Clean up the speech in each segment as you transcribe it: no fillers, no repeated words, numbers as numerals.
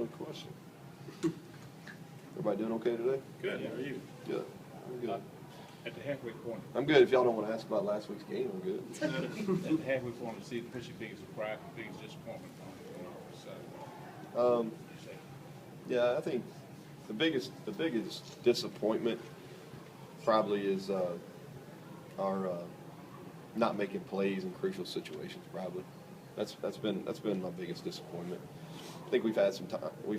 No question. Everybody doing okay today? Good. How are you? Good. I'm good. At the halfway point. I'm good. If y'all don't want to ask about last week's game, I'm good. At the halfway point, to see what's your biggest surprise, biggest disappointment on Saturday? Yeah, I think the biggest disappointment probably is our not making plays in crucial situations. Probably that's been my biggest disappointment. I think we've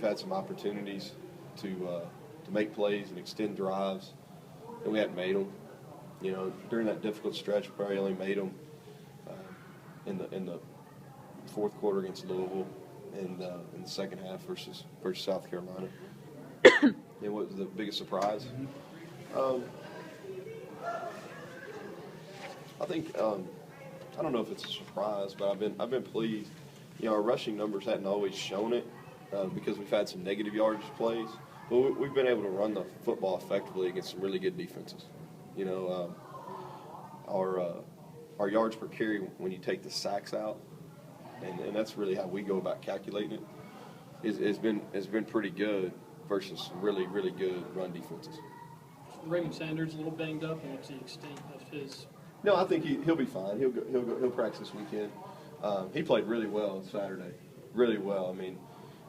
had some opportunities to make plays and extend drives, and we hadn't made them. You know, during that difficult stretch, we probably only made them in the fourth quarter against Louisville, and in the second half versus South Carolina. And what was the biggest surprise? I think I don't know if it's a surprise, but I've been pleased. You know, our rushing numbers hadn't always shown it because we've had some negative yardage plays, but we've been able to run the football effectively against some really good defenses. You know, our yards per carry when you take the sacks out, and that's really how we go about calculating it, has been pretty good versus really good run defenses. Raymond Sanders a little banged up, and what's the extent of his? No, I think he'll be fine. He'll practice this weekend. He played really well on Saturday, really well. I mean,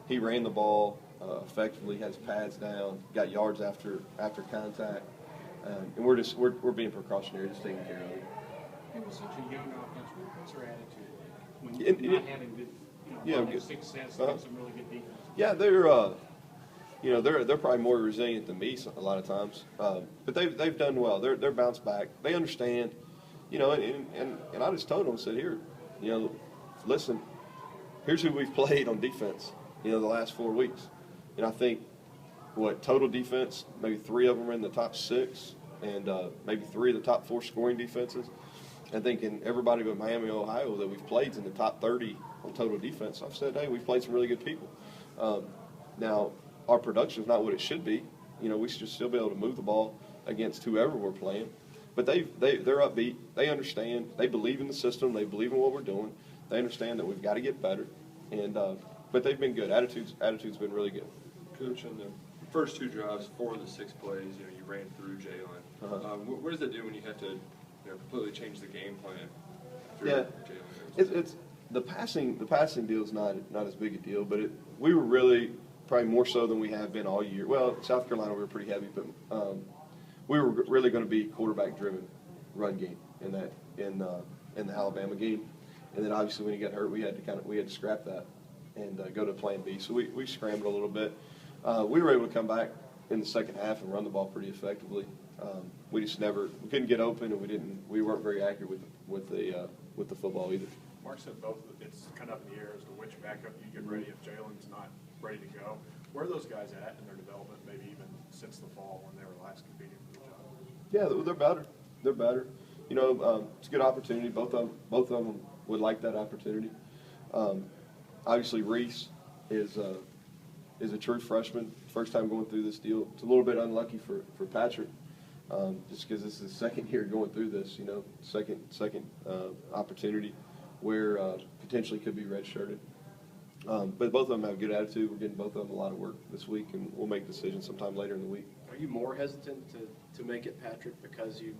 he ran the ball effectively, had his pads down, got yards after contact, and we're being precautionary, just taking care of it. It was such a young offense. What's their attitude when you're not having good, good success against some really good defense? Yeah, they're probably more resilient than me a lot of times, but they've done well. They're bounced back. They understand, you know, and I just told them, I said, here, you know, listen, here's who we've played on defense, you know, the last 4 weeks, and I think total defense, maybe 3 of them are in the top 6, and maybe 3 of the top 4 scoring defenses. I think in everybody but Miami, Ohio that we've played in the top 30 on total defense, I've said, hey, we've played some really good people. Now, our production is not what it should be. You know, we should still be able to move the ball against whoever we're playing. But they're upbeat. They understand. They believe in the system. They believe in what we're doing. They understand that we've got to get better. And but they've been good. Attitude's been really good. Coach, on the first 2 drives, 4 of the 6 plays, you know, you ran through Jalen. What does it do when you have to completely change the game plan? Yeah, it's the passing deal is not as big a deal, but we were really probably more so than we have been all year. Well, South Carolina we were pretty heavy, but we were really going to be quarterback-driven run game in the Alabama game, and then obviously when he got hurt, we had to scrap that and go to Plan B. So we scrambled a little bit. We were able to come back in the second half and run the ball pretty effectively. We couldn't get open, and we weren't very accurate with the football either. Mark said both. It's kind of up in the air as to which backup you get ready if Jalen's not ready to go. Where are those guys at in their development, maybe even since the fall when they were last competing for the job? Yeah, they're better. They're better. You know, it's a good opportunity. Both of them would like that opportunity. Obviously, Reese is a true freshman. First time going through this deal. It's a little bit unlucky for Patrick, just because this is his second year going through this. You know, second opportunity where potentially could be redshirted. But both of them have a good attitude. We're getting both of them a lot of work this week, and we'll make decisions sometime later in the week. Are you more hesitant to make it Patrick because you're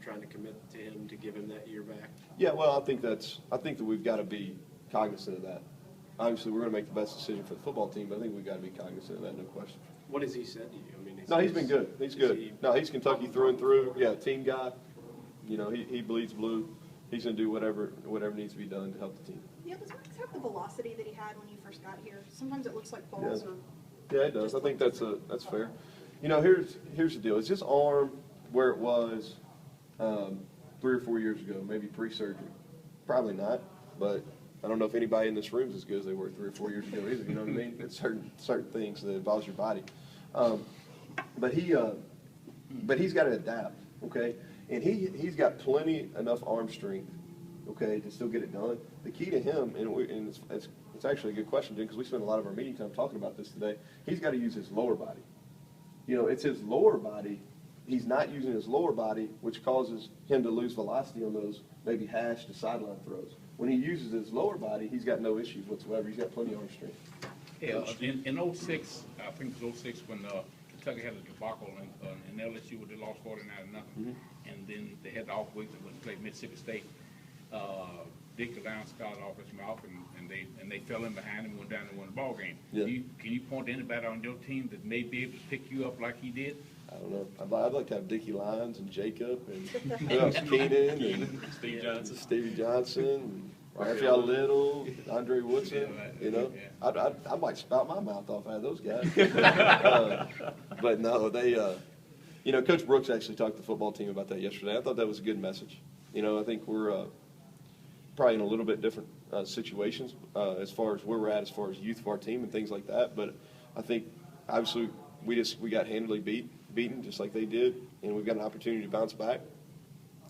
trying to commit to him to give him that year back? Yeah, well, I think that we've got to be cognizant of that. Obviously, we're going to make the best decision for the football team, but I think we've got to be cognizant of that, no question. What has he said to you? I mean, no, he's been good. He's good. No, he's Kentucky through and through. Yeah, team guy. You know, he bleeds blue. He's going to do whatever needs to be done to help the team. Yeah, does Max have the velocity that he had when you first got here? Sometimes it looks like balls are. Yeah, it does. I think that's fair. You know, here's the deal. Is his arm where it was 3 or 4 years ago, maybe pre-surgery? Probably not, but I don't know if anybody in this room is as good as they were 3 or 4 years ago either. You know what I mean? It's certain things that involves your body, but he's got to adapt. Okay, and he's got enough arm strength. Okay, to still get it done. The key to him, and it's actually a good question, Jim, because we spent a lot of our meeting time talking about this today. He's got to use his lower body. You know, it's his lower body. He's not using his lower body, which causes him to lose velocity on those maybe hash to sideline throws. When he uses his lower body, he's got no issues whatsoever. He's got plenty of arm strength. Yeah, in '06, I think it was '06 when Kentucky had a debacle in LSU where they lost 49-0, and then they had the off week that went played Mississippi State. Dick DeLown started off his mouth, and they fell in behind and went down and won the ball game. Yeah. Can you point to anybody on your team that may be able to pick you up like he did? I don't know. I'd like to have Dickie Lyons and Jacob and who else? Keenan and Stevie Johnson, Raphael Little, Andre Woodson. You know, I might spout my mouth off out of those guys. But no, they. You know, Coach Brooks actually talked to the football team about that yesterday. I thought that was a good message. You know, I think we're probably in a little bit different situations as far as where we're at, as far as youth of our team and things like that. But I think obviously we got handily beaten just like they did, and we've got an opportunity to bounce back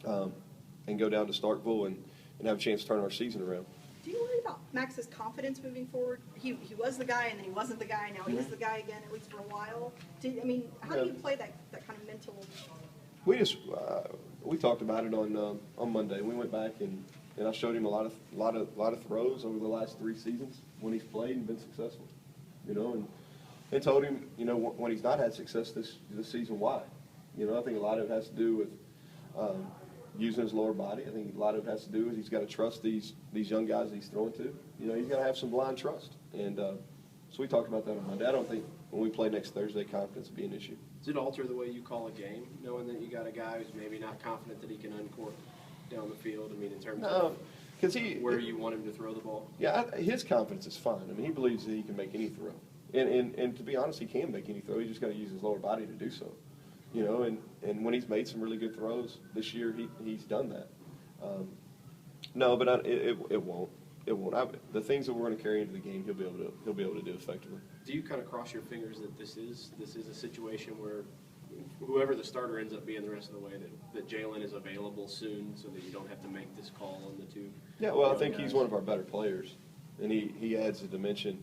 and go down to Starkville and have a chance to turn our season around. Do you worry about Max's confidence moving forward? He was the guy, and then he wasn't the guy. Now he is the guy again, at least for a while. How do you play that kind of mental? We talked about it on Monday. We went back and I showed him a lot of throws over the last 3 seasons when he's played and been successful. You know, and told him, you know, when he's not had success this season, why. You know, I think a lot of it has to do with using his lower body. I think a lot of it has to do with he's got to trust these young guys that he's throwing to. You know, he's got to have some blind trust. And so we talked about that on Monday. I don't think when we play next Thursday, confidence will be an issue. Does it alter the way you call a game, knowing that you got a guy who's maybe not confident that he can uncork down the field? I mean, in terms of where you want him to throw the ball? Yeah, his confidence is fine. I mean, he believes that he can make any throw. And to be honest, he can make any throw. He just got to use his lower body to do so. You know, and when he's made some really good throws this year, he's done that. No, but it won't. It won't. The things that we're going to carry into the game, he'll be able to do effectively. Do you kind of cross your fingers that this is a situation where whoever the starter ends up being the rest of the way, that Jalen is available soon, so that you don't have to make this call on the two? Yeah, well, I think he's one of our better players, and he adds a dimension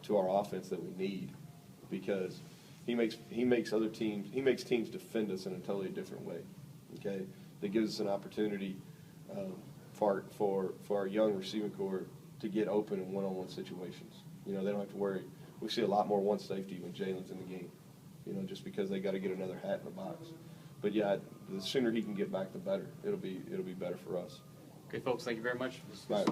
to our offense that we need, because he makes teams defend us in a totally different way. Okay, that gives us an opportunity for our young receiving corps to get open in one-on-one situations. You know, they don't have to worry. We see a lot more one safety when Jalen's in the game. You know, just because they got to get another hat in the box. But yeah, the sooner he can get back, the better. It'll be better for us. Okay, folks, thank you very much. Right.